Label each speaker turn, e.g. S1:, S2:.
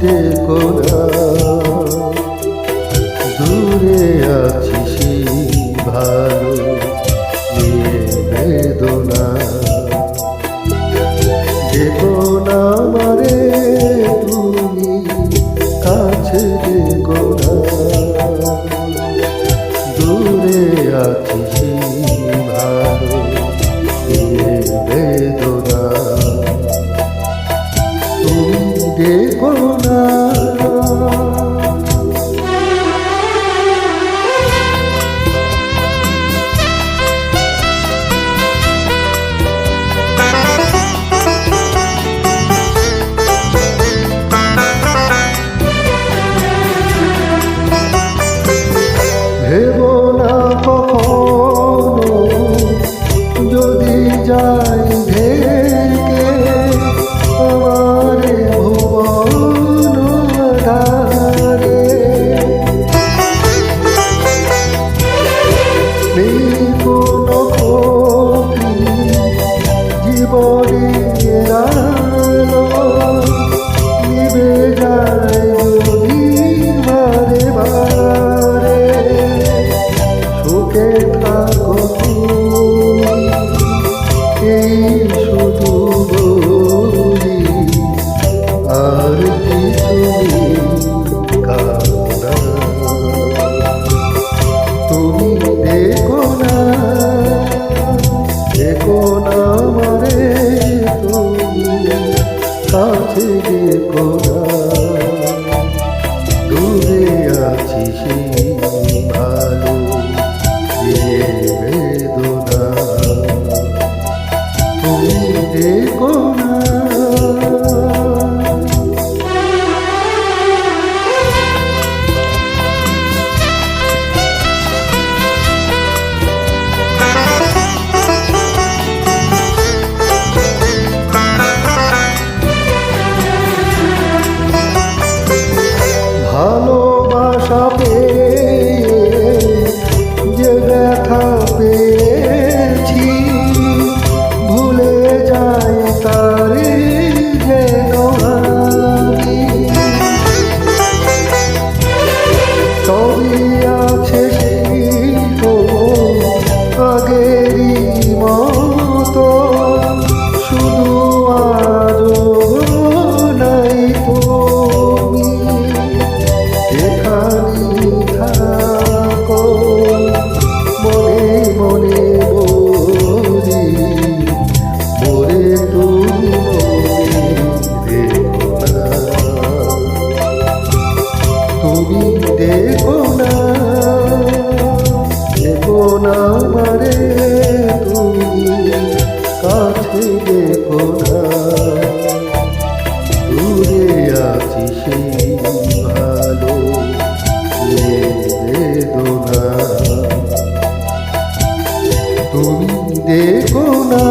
S1: দেখো না, দূরে আছিস ভালো নিয়ে বেদনা। দেখো না মারে তুমি, কাছে দেখো না, দূরে আছিস ভালো নিয়ে বেদনা। তুমি দেখো না, ভেবো না কখনো যদি যাই ভেকে আমার ভুবন ধারে। নেই কোনো ক্ষতি জীবনের আলো, নিভে যায় যদি বারে বারে। সুখে থাকো তুমি, এই শুধু বলি, আর কিছু কামনা। তুমি দেখো না, দেখো না মারে তুমি, কাছে দেখো না, দূরে আছিস ভালো নিয়ে বেদনা। তুমি দেখো না, ভালোবাসা পেয়ে যে ব্যথা পেয়েছি, ভুলে যাই তারে যেন আমি। সবই আছে সেই তো আগেরই মতো, শুধু আজও নাই তুমি। এখানেই থাকো মনে মনে বলি, মরে তুমি মনে দেখো না। তুমি দেখো না, দেখো না মারে তুমি, কাছে দেখো না, দূরে আছিস ভালো নিয়ে বেদনা। তুমি দেখো না।